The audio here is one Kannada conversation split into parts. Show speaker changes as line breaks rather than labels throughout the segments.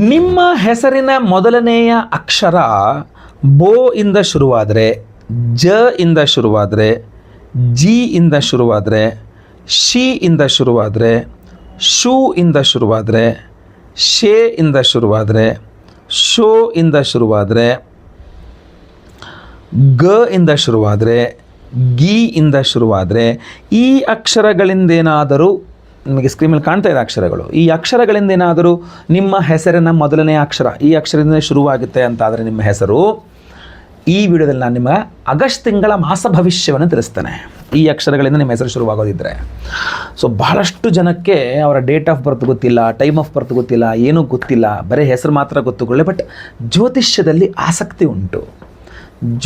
ನಿಮ್ಮ ಹೆಸರಿನ ಮೊದಲನೆಯ ಅಕ್ಷರ ಬೋ ಇಂದ ಶುರುವಾದರೆ, ಜ ಇಂದ ಶುರುವಾದರೆ, ಜಿ ಇಂದ ಶುರುವಾದರೆ, ಶಿ ಇಂದ ಶುರುವಾದರೆ, ಶೂ ಇಂದ ಶುರುವಾದರೆ, ಶೇ ಇಂದ ಶುರುವಾದರೆ, ಶೋ ಇಂದ ಶುರುವಾದರೆ, ಗ ಇಂದ ಶುರುವಾದರೆ, ಗಿ ಇಂದ ಶುರುವಾದರೆ, ಈ ಅಕ್ಷರಗಳಿಂದೇನಾದರೂ ನಿಮಗೆ ಸ್ಕ್ರೀನಲ್ಲಿ ಕಾಣ್ತಾ ಇದೆ ಅಕ್ಷರಗಳು, ಈ ಅಕ್ಷರಗಳಿಂದೇನಾದರೂ ನಿಮ್ಮ ಹೆಸರಿನ ಮೊದಲನೇ ಅಕ್ಷರ ಈ ಅಕ್ಷರದಿಂದ ಶುರುವಾಗುತ್ತೆ ಅಂತಾದರೆ ನಿಮ್ಮ ಹೆಸರು, ಈ ವಿಡಿಯೋದಲ್ಲಿ ನಾನು ನಿಮ್ಮ ಆಗಸ್ಟ್ ತಿಂಗಳ ಮಾಸ ಭವಿಷ್ಯವನ್ನು ತಿಳಿಸ್ತೇನೆ. ಈ ಅಕ್ಷರಗಳಿಂದ ನಿಮ್ಮ ಹೆಸರು ಶುರುವಾಗೋದಿದ್ದರೆ. ಸೊ ಬಹಳಷ್ಟು ಜನಕ್ಕೆ ಅವರ ಡೇಟ್ ಆಫ್ ಬರ್ತ್ ಗೊತ್ತಿಲ್ಲ, ಟೈಮ್ ಆಫ್ ಬರ್ತ್ ಗೊತ್ತಿಲ್ಲ, ಏನೂ ಗೊತ್ತಿಲ್ಲ, ಬರೀ ಹೆಸರು ಮಾತ್ರ ಗೊತ್ತುಕೊಳ್ಳೆ. ಬಟ್ ಜ್ಯೋತಿಷ್ಯದಲ್ಲಿ ಆಸಕ್ತಿ ಉಂಟು,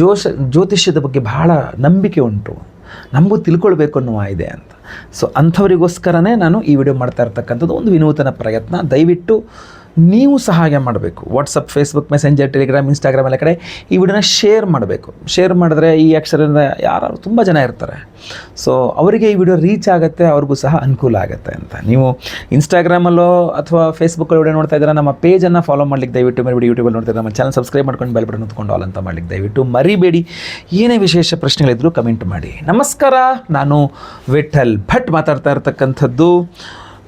ಜ್ಯೋತಿಷ್ಯದ ಬಗ್ಗೆ ಬಹಳ ನಂಬಿಕೆ ಉಂಟು, ನಮಗೂ ತಿಳ್ಕೊಳ್ಬೇಕು ಅನ್ನುವ ಇದೆ ಅಂತ. ಸೊ ಅಂಥವರಿಗೋಸ್ಕರನೇ ನಾನು ಈ ವಿಡಿಯೋ ಮಾಡ್ತಾ ಇರ್ತಕ್ಕಂಥದ್ದು ಒಂದು ವಿನೂತನ ಪ್ರಯತ್ನ. ದಯವಿಟ್ಟು ನೀವು ಸಹಾಯ ಮಾಡಬೇಕು. WhatsApp, Facebook, messenger, Telegram, Instagram ಎಲ್ಲ ಕಡೆ ಈ ವಿಡಿಯೋನ ಶೇರ್ ಮಾಡಬೇಕು. ಶೇರ್ ಮಾಡಿದ್ರೆ ಈ ಅಕ್ಷರದಿಂದ ಯಾರು ತುಂಬ ಜನ ಇರ್ತಾರೆ, ಸೊ ಅವರಿಗೆ ಈ ವಿಡಿಯೋ ರೀಚ್ ಆಗುತ್ತೆ, ಅವ್ರಿಗೂ ಸಹ ಅನುಕೂಲ ಆಗುತ್ತೆ ಅಂತ. ನೀವು ಇನ್ಸ್ಟಾಗ್ರಾಮಲ್ಲೋ ಅಥವಾ ಫೇಸ್ಬುಕ್ಕಲ್ಲಿ ವಿಡಿಯೋ ನೋಡ್ತಾ ಇದ್ದೀರಾ, ನಮ್ಮ ಪೇಜನ್ನು ಫಾಲೋ ಮಾಡ್ಲಿಕ್ಕೆ ದಯವಿಟ್ಟು ಮರಿಬೇಡಿ. ಯೂಟ್ಯೂಬಲ್ಲಿ ನೋಡ್ತಾ ನಮ್ಮ ಚಾನಲ್ ಸಬ್ಸ್ಕ್ರೈಬ್ ಮಾಡ್ಕೊಂಡು ಬೆಲ್ ಬಟನ್ ಹೊತ್ಕೊಂಡು ಆಲ್ ಅಂತ ಮಾಡ್ಲಿಕ್ಕೆ ದಯವಿಟ್ಟು ಮರಿಬೇಡಿ. ಏನೇ ವಿಶೇಷ ಪ್ರಶ್ನೆಗಳಿದ್ದರೂ ಕಮೆಂಟ್ ಮಾಡಿ. ನಮಸ್ಕಾರ, ನಾನು ವಿಠಲ್ ಭಟ್ ಮಾತಾಡ್ತಾ ಇರ್ತಕ್ಕಂಥದ್ದು.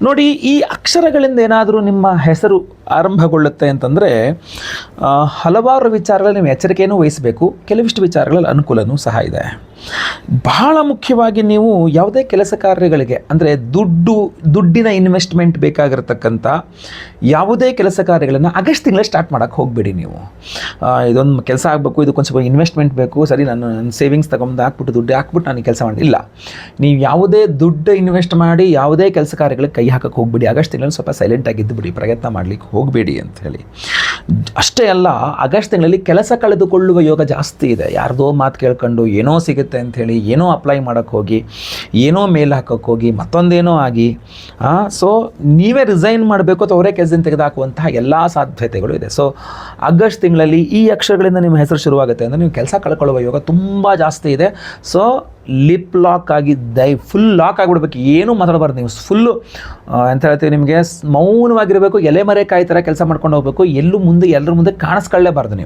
ನೋಡಿ, ಈ ಅಕ್ಷರಗಳಿಂದ ಏನಾದರೂ ನಿಮ್ಮ ಹೆಸರು ಆರಂಭಗೊಳ್ಳುತ್ತೆ ಅಂತಂದರೆ ಹಲವಾರು ವಿಚಾರಗಳಲ್ಲಿ ನೀವು ಎಚ್ಚರಿಕೆಯನ್ನು ವಹಿಸಬೇಕು. ಕೆಲವಿಷ್ಟು ವಿಚಾರಗಳಲ್ಲಿ ಅನುಕೂಲವೂ ಸಹ ಇದೆ. ಬಹಳ ಮುಖ್ಯವಾಗಿ ನೀವು ಯಾವುದೇ ಕೆಲಸ ಕಾರ್ಯಗಳಿಗೆ, ಅಂದರೆ ದುಡ್ಡಿನ ಇನ್ವೆಸ್ಟ್ಮೆಂಟ್ ಬೇಕಾಗಿರತಕ್ಕಂಥ ಯಾವುದೇ ಕೆಲಸ ಕಾರ್ಯಗಳನ್ನು ಆಗಸ್ಟ್ ತಿಂಗಳೇ ಸ್ಟಾರ್ಟ್ ಮಾಡೋಕ್ಕೆ ಹೋಗಬೇಡಿ. ನೀವು ಇದೊಂದು ಕೆಲಸ ಆಗಬೇಕು, ಇದಕ್ಕೊಂದು ಸ್ವಲ್ಪ ಇನ್ವೆಸ್ಟ್ಮೆಂಟ್ ಬೇಕು, ಸರಿ ನನ್ನ ಸೇವಿಂಗ್ಸ್ ತಗೊಂಡು ಹಾಕ್ಬಿಟ್ಟು ದುಡ್ಡು ಹಾಕ್ಬಿಟ್ಟು ನಾನು ಕೆಲಸ ಮಾಡಿ, ಇಲ್ಲ, ನೀವು ಯಾವುದೇ ದುಡ್ಡು ಇನ್ವೆಸ್ಟ್ ಮಾಡಿ ಯಾವುದೇ ಕೆಲಸ ಕಾರ್ಯಗಳಿಗೆ ಕೈ ಹಾಕಕ್ಕೆ ಹೋಗಬೇಡಿ. ಆಗಸ್ಟ್ ತಿಂಗಳಲ್ಲಿ ಸ್ವಲ್ಪ ಸೈಲೆಂಟಾಗಿದ್ದು ಬಿಡಿ, ಪ್ರಯತ್ನ ಮಾಡಲಿಕ್ಕೆ ಹೋಗಬೇಡಿ ಅಂಥೇಳಿ. ಅಷ್ಟೇ ಅಲ್ಲ, ಆಗಸ್ಟ್ ತಿಂಗಳಲ್ಲಿ ಕೆಲಸ ಕಳೆದುಕೊಳ್ಳುವ ಯೋಗ ಜಾಸ್ತಿ ಇದೆ. ಯಾರ್ದೋ ಮಾತು ಕೇಳ್ಕೊಂಡು ಏನೋ ಸಿಗುತ್ತೆ ಅಂಥೇಳಿ ಏನೋ ಅಪ್ಲೈ ಮಾಡೋಕ್ಕೆ ಹೋಗಿ, ಏನೋ ಮೇಲ್ ಹಾಕೋಕ್ಕೆ ಹೋಗಿ, ಮತ್ತೊಂದೇನೋ ಆಗಿ, ಸೊ ನೀವೇ ರಿಸೈನ್ ಮಾಡಬೇಕು ಅಥವಾ ಅವರೇ ಕೆಲಸದಿಂದ ತೆಗೆದುಹಾಕುವಂತಹ ಎಲ್ಲ ಸಾಧ್ಯತೆಗಳು ಇದೆ. ಸೊ ಆಗಸ್ಟ್ ತಿಂಗಳಲ್ಲಿ ಈ ಅಕ್ಷರಗಳಿಂದ ನಿಮ್ಮ ಹೆಸರು ಶುರುವಾಗುತ್ತೆ ಅಂದರೆ ನೀವು ಕೆಲಸ ಕಳ್ಕೊಳ್ಳುವ ಯೋಗ ತುಂಬ ಜಾಸ್ತಿ ಇದೆ. ಸೊ ಲಿಪ್ ಲಾಕ್ ಆಗಿ ಫುಲ್ ಲಾಕ್ ಆಗಿಬಿಡ್ಬೇಕು, ಏನೂ ಮಾತಾಡಬಾರ್ದು. ನೀವು ಫುಲ್ಲು ಅಂತ ಹೇಳ್ತೀವಿ, ನಿಮಗೆ ಮೌನವಾಗಿರಬೇಕು, ಎಲೆ ಮರೆಕಾಯಿ ಥರ ಕೆಲಸ ಮಾಡ್ಕೊಂಡು ಹೋಗಬೇಕು. ಎಲ್ಲರ ಮುಂದೆ ಕಾಣಿಸ್ಕೊಳ್ಳೇಬಾರ್ದು.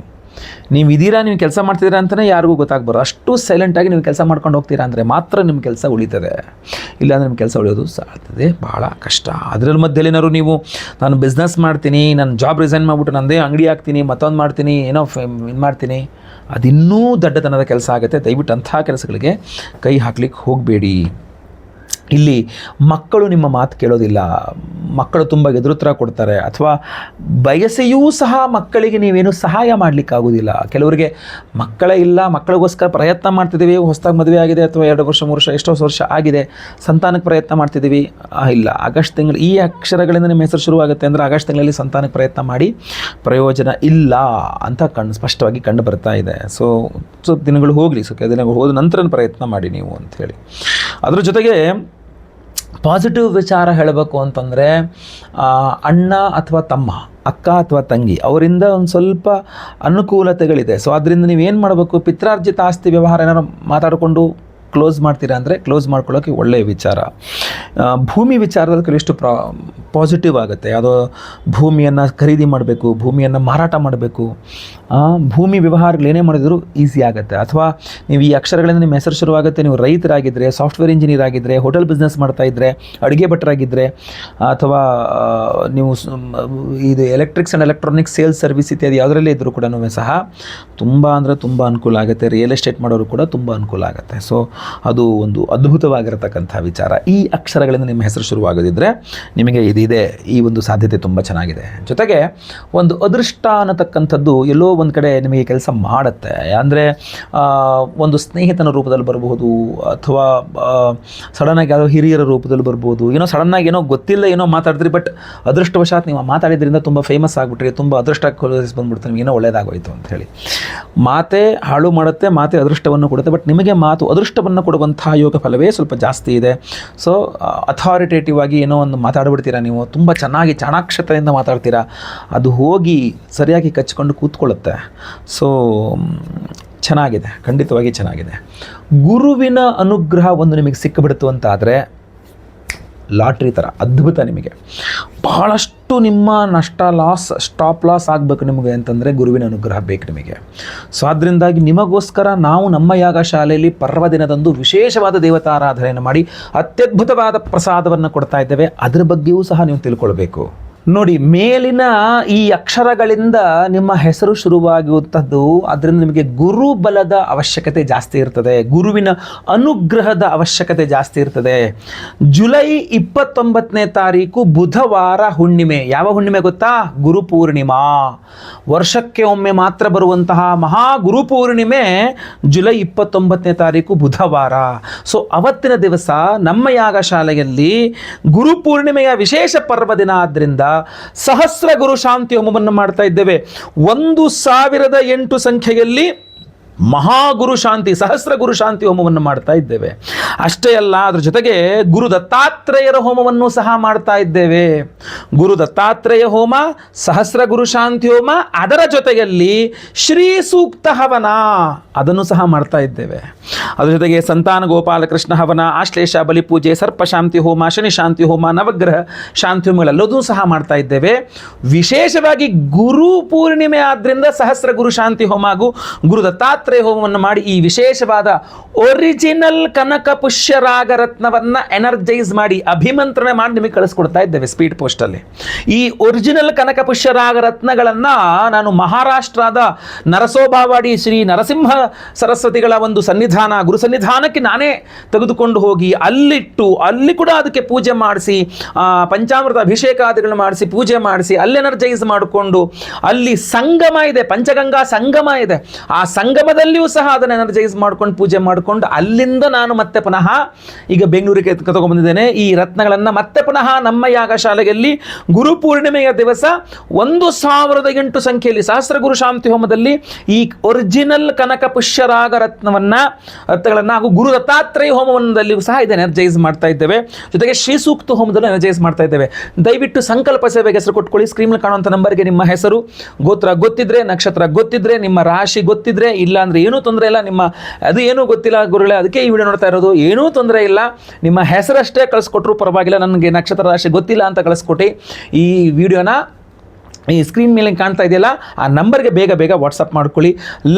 ನೀವು ಇದೀರಾ, ನೀವು ಕೆಲಸ ಮಾಡ್ತಿದ್ದೀರಾ ಅಂತಲೇ ಯಾರಿಗೂ ಗೊತ್ತಾಗ್ಬಾರ್ದು. ಅಷ್ಟು ಸೈಲೆಂಟಾಗಿ ನೀವು ಕೆಲಸ ಮಾಡ್ಕೊಂಡು ಹೋಗ್ತೀರಾ ಅಂದರೆ ಮಾತ್ರ ನಿಮ್ಮ ಕೆಲಸ ಉಳಿತದೆ. ಇಲ್ಲಾಂದರೆ ನಿಮ್ಮ ಕೆಲಸ ಉಳಿಯೋದು ಸಾಧ್ತದೆ ಬಹಳ ಕಷ್ಟ. ಅದರ ಮಧ್ಯದಲ್ಲಿ ಏನಾದ್ರು ನೀವು ನಾನು ಬಿಸ್ನೆಸ್ ಮಾಡ್ತೀನಿ, ನಾನು ಜಾಬ್ ರಿಸೈನ್ ಮಾಡಿಬಿಟ್ಟು ನನ್ನದೇ ಅಂಗಡಿ ಹಾಕ್ತೀನಿ, ಮತ್ತೊಂದು ಮಾಡ್ತೀನಿ, ಏನೋ ಇದು ಮಾಡ್ತೀನಿ, ಅದಿನ್ನೂ ದಡ್ಡತನದ ಕೆಲಸ ಆಗುತ್ತೆ. ದಯವಿಟ್ಟು ಅಂಥ ಕೆಲಸಗಳಿಗೆ ಕೈ ಹಾಕ್ಲಿಕ್ಕೆ ಹೋಗಬೇಡಿ. ಇಲ್ಲಿ ಮಕ್ಕಳು ನಿಮ್ಮ ಮಾತು ಕೇಳೋದಿಲ್ಲ, ಮಕ್ಕಳು ತುಂಬ ಎದುರುತ್ತರ ಕೊಡ್ತಾರೆ, ಅಥವಾ ಬಯಸೆಯೂ ಸಹ ಮಕ್ಕಳಿಗೆ ನೀವೇನು ಸಹಾಯ ಮಾಡಲಿಕ್ಕಾಗೋದಿಲ್ಲ. ಕೆಲವರಿಗೆ ಮಕ್ಕಳೇ ಇಲ್ಲ, ಮಕ್ಕಳಿಗೋಸ್ಕರ ಪ್ರಯತ್ನ ಮಾಡ್ತಿದ್ದೀವಿ, ಹೊಸದಾಗಿ ಮದುವೆ ಆಗಿದೆ ಅಥವಾ 2 ವರ್ಷ 3 ವರ್ಷ ಎಷ್ಟೋ ವರ್ಷ ಆಗಿದೆ, ಸಂತಾನಕ್ಕೆ ಪ್ರಯತ್ನ ಮಾಡ್ತಿದ್ದೀವಿ, ಇಲ್ಲ, ಆಗಸ್ಟ್ ತಿಂಗಳು ಈ ಅಕ್ಷರಗಳಿಂದ ನಿಮ್ಮ ಹೆಸರು ಶುರುವಾಗುತ್ತೆ ಅಂದರೆ ಆಗಸ್ಟ್ ತಿಂಗಳಲ್ಲಿ ಸಂತಾನಕ್ಕೆ ಪ್ರಯತ್ನ ಮಾಡಿ ಪ್ರಯೋಜನ ಇಲ್ಲ ಅಂತ ಸ್ಪಷ್ಟವಾಗಿ ಕಂಡು ಬರ್ತಾ ಇದೆ. ಸೊ ಸ್ವಲ್ಪ ದಿನಗಳು ಹೋಗಲಿ, ಕೆಲವು ದಿನಗಳು ಹೋದ ನಂತರ ಪ್ರಯತ್ನ ಮಾಡಿ ನೀವು ಅಂಥೇಳಿ. ಅದ್ರ ಜೊತೆಗೆ ಪಾಸಿಟಿವ್ ವಿಚಾರ ಹೇಳಬೇಕು ಅಂತಂದರೆ ಅಣ್ಣ ಅಥವಾ ತಮ್ಮ, ಅಕ್ಕ ಅಥವಾ ತಂಗಿ ಅವರಿಂದ ಒಂದು ಸ್ವಲ್ಪ ಅನುಕೂಲತೆಗಳಿದೆ. ಸೊ ಅದರಿಂದ ನೀವೇನು ಮಾಡಬೇಕು, ಪಿತ್ರಾರ್ಜಿತ ಆಸ್ತಿ ವ್ಯವಹಾರ ಏನಾದ್ರು ಮಾತಾಡಿಕೊಂಡು ಕ್ಲೋಸ್ ಮಾಡ್ತೀರಾ ಅಂದರೆ ಕ್ಲೋಸ್ ಮಾಡ್ಕೊಳ್ಳೋಕ್ಕೆ ಒಳ್ಳೆಯ ವಿಚಾರ. ಭೂಮಿ ವಿಚಾರದಲ್ಲಿ ಕೆಲವಿಷ್ಟು ಪಾಸಿಟಿವ್ ಆಗುತ್ತೆ. ಯಾವುದೋ ಭೂಮಿಯನ್ನು ಖರೀದಿ ಮಾಡಬೇಕು, ಭೂಮಿಯನ್ನು ಮಾರಾಟ ಮಾಡಬೇಕು, ಭೂಮಿ ವ್ಯವಹಾರಗಳು ಏನೇ ಮಾಡಿದ್ರು ಈಸಿ ಆಗುತ್ತೆ. ಅಥವಾ ನೀವು ಈ ಅಕ್ಷರಗಳಿಂದ ನಿಮ್ಮ ಹೆಸರು ಶುರುವಾಗುತ್ತೆ, ನೀವು ರೈತರಾಗಿದ್ದರೆ, ಸಾಫ್ಟ್ವೇರ್ ಇಂಜಿನಿಯರ್ ಆಗಿದ್ದರೆ, ಹೋಟೆಲ್ ಬಿಸ್ನೆಸ್ ಮಾಡ್ತಾಯಿದ್ರೆ, ಅಡುಗೆ ಭಟ್ಟರಾಗಿದ್ದರೆ, ಅಥವಾ ನೀವು ಇದು electrics and electronics sales service ಇತ್ಯಾದಿ ಯಾವುದರಲ್ಲೇ ಇದ್ದರೂ ಕೂಡ ಸಹ ತುಂಬ ಅಂದರೆ ತುಂಬ ಅನುಕೂಲ ಆಗುತ್ತೆ. ರಿಯಲ್ ಎಸ್ಟೇಟ್ ಮಾಡೋರು ಕೂಡ ತುಂಬ ಅನುಕೂಲ ಆಗುತ್ತೆ. ಸೊ ಅದು ಒಂದು ಅದ್ಭುತವಾಗಿರತಕ್ಕಂಥ ವಿಚಾರ. ಈ ಅಕ್ಷರಗಳಿಂದ ನಿಮ್ಮ ಹೆಸರು ಶುರುವಾಗೋದಿದ್ದರೆ ನಿಮಗೆ ಇದಿದೆ, ಈ ಒಂದು ಸಾಧ್ಯತೆ ತುಂಬ ಚೆನ್ನಾಗಿದೆ. ಜೊತೆಗೆ ಒಂದು ಅದೃಷ್ಟ ಅನ್ನತಕ್ಕಂಥದ್ದು ಎಲ್ಲೋ ಒಂದು ಕಡೆ ನಿಮಗೆ ಕೆಲಸ ಮಾಡುತ್ತೆ. ಅಂದರೆ ಒಂದು ಸ್ನೇಹಿತನ ರೂಪದಲ್ಲಿ ಬರಬಹುದು, ಅಥವಾ ಸಡನ್ನಾಗಿ ಯಾವುದೋ ಹಿರಿಯರ ರೂಪದಲ್ಲಿ ಬರ್ಬೋದು, ಏನೋ ಸಡನ್ನಾಗಿ ಏನೋ ಗೊತ್ತಿಲ್ಲ ಏನೋ ಮಾತಾಡಿದ್ರಿ, ಬಟ್ ಅದೃಷ್ಟವಶಾತ್ ನೀವು ಮಾತಾಡಿದ್ರಿಂದ ತುಂಬ ಫೇಮಸ್ ಆಗಿಬಿಟ್ರಿ, ತುಂಬ ಅದೃಷ್ಟ ಬಂದ್ಬಿಡ್ತಾರೆ, ನಿಮಗೆ ಏನೋ ಒಳ್ಳೆಯದಾಗೋಯ್ತು ಅಂಥೇಳಿ. ಮಾತೇ ಹಾಳು ಮಾಡುತ್ತೆ, ಮಾತೇ ಅದೃಷ್ಟವನ್ನು ಕೊಡುತ್ತೆ, ಬಟ್ ನಿಮಗೆ ಮಾತು ಅದೃಷ್ಟವನ್ನು ಕೊಡುವಂಥ ಯೋಗ ಫಲವೇ ಸ್ವಲ್ಪ ಜಾಸ್ತಿ ಇದೆ. ಸೊ ಅಥಾರಿಟೇಟಿವ್ ಆಗಿ ಏನೋ ಒಂದು ಮಾತಾಡ್ಬಿಡ್ತೀರಾ, ನೀವು ತುಂಬ ಚೆನ್ನಾಗಿ ಚಾಣಾಕ್ಷತೆಯಿಂದ ಮಾತಾಡ್ತೀರಾ, ಅದು ಹೋಗಿ ಸರಿಯಾಗಿ ಕಚ್ಕೊಂಡು ಕೂತ್ಕೊಳ್ಳುತ್ತೆ. ಸೊ ಚೆನ್ನಾಗಿದೆ, ಖಂಡಿತವಾಗಿ ಚೆನ್ನಾಗಿದೆ. ಗುರುವಿನ ಅನುಗ್ರಹ ಒಂದು ನಿಮಗೆ ಸಿಕ್ಕಿಬಿಡ್ತು ಅಂತಾದರೆ ಲಾಟ್ರಿ ಥರ ಅದ್ಭುತ. ನಿಮಗೆ ಬಹಳಷ್ಟು ನಿಮ್ಮ ನಷ್ಟ ಸ್ಟಾಪ್ ಲಾಸ್ ಆಗಬೇಕು ನಿಮಗೆ ಅಂತಂದರೆ ಗುರುವಿನ ಅನುಗ್ರಹ ಬೇಕು ನಿಮಗೆ. ಸೊ ಅದರಿಂದಾಗಿ ನಿಮಗೋಸ್ಕರ ನಾವು ನಮ್ಮ ಯಾಗ ಶಾಲೆಯಲ್ಲಿ ಪರ್ವದಿನದಂದು ವಿಶೇಷವಾದ ದೇವತಾರಾಧನೆಯನ್ನು ಮಾಡಿ ಅತ್ಯದ್ಭುತವಾದ ಪ್ರಸಾದವನ್ನು ಕೊಡ್ತಾ ಇದ್ದೇವೆ. ಅದರ ಬಗ್ಗೆಯೂ ಸಹ ನೀವು ತಿಳ್ಕೊಳ್ಬೇಕು. ನೋಡಿ, ಮೇಲಿನ ಈ ಅಕ್ಷರಗಳಿಂದ ನಿಮ್ಮ ಹೆಸರು ಶುರುವಾಗುವಂಥದ್ದು, ಅದರಿಂದ ನಿಮಗೆ ಗುರುಬಲದ ಅವಶ್ಯಕತೆ ಜಾಸ್ತಿ ಇರ್ತದೆ, ಗುರುವಿನ ಅನುಗ್ರಹದ ಅವಶ್ಯಕತೆ ಜಾಸ್ತಿ ಇರ್ತದೆ. ಜುಲೈ 29ನೇ ತಾರೀಕು ಬುಧವಾರ ಹುಣ್ಣಿಮೆ. ಯಾವ ಹುಣ್ಣಿಮೆ ಗೊತ್ತಾ? ಗುರುಪೂರ್ಣಿಮಾ. ವರ್ಷಕ್ಕೆ ಒಮ್ಮೆ ಮಾತ್ರ ಬರುವಂತಹ ಮಹಾ ಗುರುಪೂರ್ಣಿಮೆ ಜುಲೈ 29ನೇ ತಾರೀಕು ಬುಧವಾರ. ಸೊ ಅವತ್ತಿನ ದಿವಸ ನಮ್ಮ ಯಾಗಶಾಲೆಯಲ್ಲಿ ಗುರುಪೂರ್ಣಿಮೆಯ ವಿಶೇಷ ಪರ್ವದಿನ ಆದ್ದರಿಂದ ಸಹಸ್ರ ಗುರು ಶಾಂತಿ ಹೋಮವನ್ನು ಮಾಡ್ತಾ ಇದ್ದೇವೆ. 1008 ಸಂಖ್ಯೆಯಲ್ಲಿ ಮಹಾಗುರು ಶಾಂತಿ, ಸಹಸ್ರ ಗುರು ಶಾಂತಿ ಹೋಮವನ್ನು ಮಾಡ್ತಾ ಇದ್ದೇವೆ. ಅಷ್ಟೇ ಅಲ್ಲ, ಅದ್ರ ಜೊತೆಗೆ ಗುರು ದತ್ತಾತ್ರೇಯರ ಹೋಮವನ್ನು ಸಹ ಮಾಡ್ತಾ ಇದ್ದೇವೆ. ಗುರು ದತ್ತಾತ್ರೇಯ ಹೋಮ, ಸಹಸ್ರ ಗುರು ಶಾಂತಿ ಹೋಮ, ಅದರ ಜೊತೆಯಲ್ಲಿ ಶ್ರೀ ಸೂಕ್ತ ಹವನ ಅದನ್ನು ಸಹ ಮಾಡ್ತಾ ಇದ್ದೇವೆ. ಅದ್ರ ಜೊತೆಗೆ ಸಂತಾನ ಗೋಪಾಲಕೃಷ್ಣ ಹವನ, ಆಶ್ಲೇಷ ಬಲಿಪೂಜೆ, ಸರ್ಪ ಶಾಂತಿ ಹೋಮ, ಶನಿ ಶಾಂತಿ ಹೋಮ, ನವಗ್ರಹ ಶಾಂತಿ ಹೋಮಗಳೆಲ್ಲದೂ ಸಹ ಮಾಡ್ತಾ ಇದ್ದೇವೆ. ವಿಶೇಷವಾಗಿ ಗುರು ಪೂರ್ಣಿಮೆ ಆದ್ದರಿಂದ ಸಹಸ್ರ ಗುರು ಶಾಂತಿ ಹೋಮ ಹಾಗೂ ಗುರು ದತ್ತಾತ್ರೇಯ ಹೋಮವನ್ನು ಮಾಡಿ ಈ ವಿಶೇಷವಾದ ಒರಿಜಿನಲ್ ಕನಕ ಪುಷ್ಯರಾಗ ರತ್ನವನ್ನು ಎನರ್ಜೈಸ್ ಮಾಡಿ ಅಭಿಮಂತ್ರಣ ಮಾಡಿ ನಿಮಗೆ ಕಳಿಸ್ಕೊಡ್ತಾ ಇದ್ದೇವೆ ಸ್ಪೀಡ್ ಪೋಸ್ಟಲ್ಲಿ. ಈ ಒರಿಜಿನಲ್ ಕನಕ ಪುಷ್ಯರಾಗ ರತ್ನಗಳನ್ನು ನಾನು ಮಹಾರಾಷ್ಟ್ರದ ನರಸೋಬಾವಾಡಿ ಶ್ರೀ ನರಸಿಂಹ ಸರಸ್ವತಿಗಳ ಒಂದು ಸನ್ನಿಧಾನ, ಗುರು ಸನ್ನಿಧಾನಕ್ಕೆ ನಾನೇ ತೆಗೆದುಕೊಂಡು ಹೋಗಿ ಅಲ್ಲಿಟ್ಟು, ಅಲ್ಲಿ ಕೂಡ ಅದಕ್ಕೆ ಪೂಜೆ ಮಾಡಿಸಿ, ಪಂಚಾಮೃತ ಅಭಿಷೇಕಾದಿಗಳನ್ನು ಮಾಡಿಸಿ, ಪೂಜೆ ಮಾಡಿಸಿ, ಅಲ್ಲಿ ಎನರ್ಜೈಸ್ ಮಾಡಿಕೊಂಡು, ಅಲ್ಲಿ ಸಂಗಮ ಇದೆ, ಪಂಚಗಂಗಾ ಸಂಗಮ ಇದೆ, ಆ ಸಂಗಮದಲ್ಲಿಯೂ ಸಹ ಅದನ್ನು ಎನರ್ಜೈಸ್ ಮಾಡ್ಕೊಂಡು ಪೂಜೆ ಮಾಡಿಕೊಂಡು ಅಲ್ಲಿಂದ ನಾನು ಮತ್ತೆ ಪುನಃ ಈಗ ಬೆಂಗಳೂರಿಗೆ ತಗೊಂಡ್ಬಂದಿದ್ದೇನೆ. ಈ ರತ್ನಗಳನ್ನು ಮತ್ತೆ ಪುನಃ ನಮ್ಮ ಯಾಗಶಾಲೆಯಲ್ಲಿ ಗುರುಪೂರ್ಣಿಮೆಯ ದಿವಸ 1008 ಸಂಖ್ಯೆಯಲ್ಲಿ ಸಹಸ್ರ ಗುರು ಶಾಂತಿ ಹೋಮದಲ್ಲಿ ಈ ಒರಿಜಿನಲ್ ಕನಕ ಪುಷ್ಯರಾಗ ರತ್ನಗಳನ್ನು ಹಾಗೂ ಗುರು ದತ್ತಾತ್ರೇಯ ಹೋಮವನ್ನದಲ್ಲಿಯೂ ಸಹ ಇದನ್ನು ಎನರ್ಜೈಸ್ ಮಾಡ್ತಾ ಇದ್ದೇವೆ. ಜೊತೆಗೆ ಶ್ರೀ ಸೂಕ್ತ ಹೋಮದಲ್ಲೂ ಎನರ್ಜೈಸ್ ಮಾಡ್ತಾ ಇದ್ದೇವೆ. ದಯವಿಟ್ಟು ಸಂಕಲ್ಪ ಸೇವೆಗೆ ಹೆಸರು ಕೊಟ್ಕೊಳ್ಳಿ. ಸ್ಕ್ರೀನ್ ಕಾಣುವಂಥ ನಂಬರ್ಗೆ ನಿಮ್ಮ ಹೆಸರು, ಗೋತ್ರ ಗೊತ್ತಿದ್ರೆ, ನಕ್ಷತ್ರ ಗೊತ್ತಿದ್ರೆ, ನಿಮ್ಮ ರಾಶಿ ಗೊತ್ತಿದ್ರೆ, ಇಲ್ಲ ಅಂದರೆ ಏನೂ ತೊಂದರೆ ಇಲ್ಲ, ನಿಮ್ಮ ಅದು ಏನೂ ಗೊತ್ತಿಲ್ಲ ಗುರುಗಳೇ ಅದಕ್ಕೆ ಈ ವಿಡಿಯೋ ನೋಡ್ತಾ ಇರೋದು, ಏನೂ ತೊಂದರೆ ಇಲ್ಲ, ನಿಮ್ಮ ಹೆಸರಷ್ಟೇ ಕಳಿಸ್ಕೊಟ್ರು ಪರವಾಗಿಲ್ಲ, ನನಗೆ ನಕ್ಷತ್ರ ರಾಶಿ ಗೊತ್ತಿಲ್ಲ ಅಂತ ಕಳಿಸ್ಕೊಟ್ಟು ಈ ವಿಡಿಯೋನ ಈ ಸ್ಕ್ರೀನ್ ಮೇಲೆ ಕಾಣ್ತಾ ಇದೆಯಲ್ಲ ಆ ನಂಬರ್ಗೆ ಬೇಗ ಬೇಗ ವಾಟ್ಸಪ್ ಮಾಡ್ಕೊಳ್ಳಿ.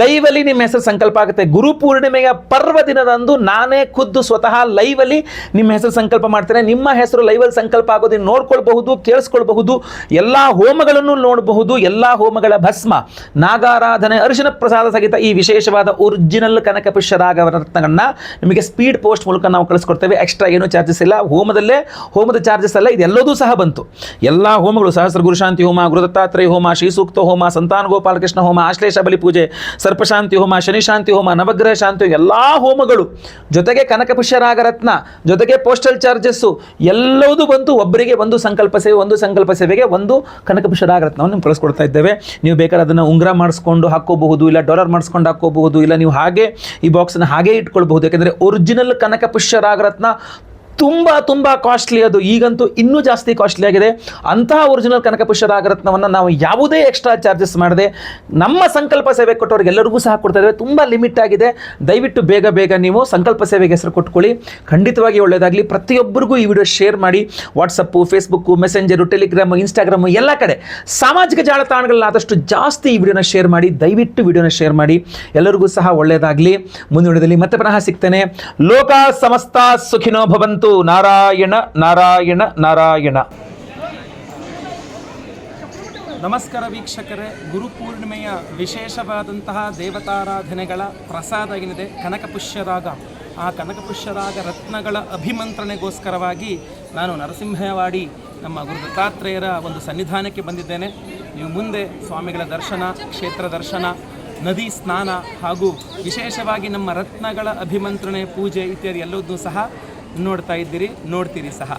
ಲೈವಲ್ಲಿ ನಿಮ್ಮ ಹೆಸರು ಸಂಕಲ್ಪ ಆಗುತ್ತೆ. ಗುರುಪೂರ್ಣಿಮೆಯ ಪರ್ವ ದಿನದಂದು ನಾನೇ ಖುದ್ದು ಸ್ವತಃ ಲೈವಲ್ಲಿ ನಿಮ್ಮ ಹೆಸರು ಸಂಕಲ್ಪ ಮಾಡ್ತೇನೆ. ನಿಮ್ಮ ಹೆಸರು ಲೈವಲ್ಲಿ ಸಂಕಲ್ಪ ಆಗೋದು ನೋಡ್ಕೊಳ್ಬಹುದು, ಕೇಳಿಸ್ಕೊಳ್ಬಹುದು, ಎಲ್ಲ ಹೋಮಗಳನ್ನು ನೋಡಬಹುದು. ಎಲ್ಲ ಹೋಮಗಳ ಭಸ್ಮ, ನಾಗಾರಾಧನೆ, ಅರಿಶಿನ ಪ್ರಸಾದ ಸಹಿತ ಈ ವಿಶೇಷವಾದ ಒರಿಜಿನಲ್ ಕನಕ ಪುಷ್ಯರಾಗ ರತ್ನಗಳನ್ನ ನಿಮಗೆ ಸ್ಪೀಡ್ ಪೋಸ್ಟ್ ಮೂಲಕ ನಾವು ಕಳಿಸ್ಕೊಡ್ತೇವೆ. ಎಕ್ಸ್ಟ್ರಾ ಏನೂ ಚಾರ್ಜಸ್ ಇಲ್ಲ. ಹೋಮದ ಚಾರ್ಜಸ್ ಅಲ್ಲ, ಇದೆಲ್ಲದೂ ಸಹ ಬಂತು. ಎಲ್ಲ ಹೋಮಗಳು, ಸಹಸ್ರ ಗುರುಶಾಂತಿ ಹೋಮ, ಗುರು ದತ್ತಾತ್ರೇಯ ಹೋಮ, ಶ್ರೀ ಸೂಕ್ತ ಹೋಮ, ಸಂತಾನ ಗೋಪಾಲಕೃಷ್ಣ ಹೋಮ, ಆಶ್ಲೇಷ ಬಲಿ ಪೂಜೆ, ಸರ್ಪಶಾಂತಿ ಹೋಮ, ಶನಿ ಶಾಂತಿ ಹೋಮ, ನವಗ್ರಹ ಶಾಂತಿ, ಎಲ್ಲ ಹೋಮಗಳು ಜೊತೆಗೆ ಕನಕ ಪುಷ್ಯರಾಗ ರತ್ನ ಜೊತೆಗೆ ಪೋಸ್ಟಲ್ ಚಾರ್ಜಸ್ಸು ಎಲ್ಲವೂ ಬಂತು. ಒಬ್ಬರಿಗೆ ಒಂದು ಸಂಕಲ್ಪ ಸೇವೆಗೆ ಒಂದು ಕನಕ ಪುಷ್ಯರಾಗ ರತ್ನವನ್ನು ನಿಮ್ಗೆ ಕಳಿಸ್ಕೊಡ್ತಾ ಇದ್ದೇವೆ. ನೀವು ಬೇಕಾದ್ರೆ ಅದನ್ನು ಉಂಗುರ ಮಾಡಿಸ್ಕೊಂಡು ಹಾಕೋಬಹುದು, ಇಲ್ಲ ಡಾಲರ್ ಮಾಡಿಸ್ಕೊಂಡು ಹಾಕೋಬಹುದು, ಇಲ್ಲ ನೀವು ಹಾಗೆ ಈ ಬಾಕ್ಸನ್ನು ಹಾಗೆ ಇಟ್ಕೊಳ್ಬಹುದು. ಯಾಕೆಂದರೆ ಒರಿಜಿನಲ್ ಕನಕ ಪುಷ್ಯರಾಗ ರತ್ನ ತುಂಬ ಕಾಸ್ಟ್ಲಿ, ಅದು ಈಗಂತೂ ಇನ್ನೂ ಜಾಸ್ತಿ ಕಾಸ್ಟ್ಲಿ ಆಗಿದೆ. ಅಂತಹ ಒರಿಜಿನಲ್ ಕನಕ ಪುಷ್ಯರಾಗ ರತ್ನವನ್ನು ನಾವು ಯಾವುದೇ ಎಕ್ಸ್ಟ್ರಾ ಚಾರ್ಜಸ್ ಮಾಡದೆ ನಮ್ಮ ಸಂಕಲ್ಪ ಸೇವೆ ಕೊಟ್ಟವ್ರಿಗೆಲ್ಲರಿಗೂ ಸಹ ಕೊಡ್ತಾ ಇದ್ದೇವೆ. ತುಂಬ ಲಿಮಿಟ್ ಆಗಿದೆ. ದಯವಿಟ್ಟು ಬೇಗ ನೀವು ಸಂಕಲ್ಪ ಸೇವೆಗೆ ಹೆಸರು ಕೊಟ್ಕೊಳ್ಳಿ. ಖಂಡಿತವಾಗಿ ಒಳ್ಳೆಯದಾಗಲಿ. ಪ್ರತಿಯೊಬ್ಬರಿಗೂ ಈ ವಿಡಿಯೋ ಶೇರ್ ಮಾಡಿ. WhatsApp, Facebook, messenger, Telegram, Instagram ಎಲ್ಲ ಕಡೆ ಸಾಮಾಜಿಕ ಜಾಲತಾಣಗಳಲ್ಲಿ ಆದಷ್ಟು ಜಾಸ್ತಿ ಈ ವಿಡಿಯೋನ ಶೇರ್ ಮಾಡಿ. ದಯವಿಟ್ಟು ವಿಡಿಯೋನ ಶೇರ್ ಮಾಡಿ. ಎಲ್ಲರಿಗೂ ಸಹ ಒಳ್ಳೆಯದಾಗಲಿ. ಮುಂದಿನ ವಿಡಿಯೋದಲ್ಲಿ ಮತ್ತೆ ಪುನಃ ಸಿಗ್ತೇನೆ. ಲೋಕ ಸಮಸ್ತ ಸುಖಿನೋ ಭವಂತು. ನಾರಾಯಣ ನಾರಾಯಣ ನಾರಾಯಣ.
ನಮಸ್ಕಾರ ವೀಕ್ಷಕರೇ, ಗುರುಪೂರ್ಣಿಮೆಯ ವಿಶೇಷವಾದಂತಹ ದೇವತಾರಾಧನೆಗಳ ಪ್ರಸಾದ ಏನಿದೆ ಕನಕಪುಷ್ಯರಾಗ, ಆ ಕನಕಪುಷ್ಯರಾಗ ರತ್ನಗಳ ಅಭಿಮಂತ್ರಣೆಗೋಸ್ಕರವಾಗಿ ನಾನು ನರಸಿಂಹವಾಡಿ ನಮ್ಮ ಗುರು ದತ್ತಾತ್ರೇಯರ ಒಂದು ಸನ್ನಿಧಾನಕ್ಕೆ ಬಂದಿದ್ದೇನೆ. ನೀವು ಮುಂದೆ ಸ್ವಾಮಿಗಳ ದರ್ಶನ, ಕ್ಷೇತ್ರ ದರ್ಶನ, ನದಿ ಸ್ನಾನ ಹಾಗೂ ವಿಶೇಷವಾಗಿ ನಮ್ಮ ರತ್ನಗಳ ಅಭಿಮಂತ್ರಣೆ, ಪೂಜೆ ಇತ್ಯಾದಿ ಎಲ್ಲವನ್ನೂ ಸಹ ನೋಡ್ತಾ ಇದ್ದೀರಿ, ನೋಡ್ತೀರಿ ಸಹ.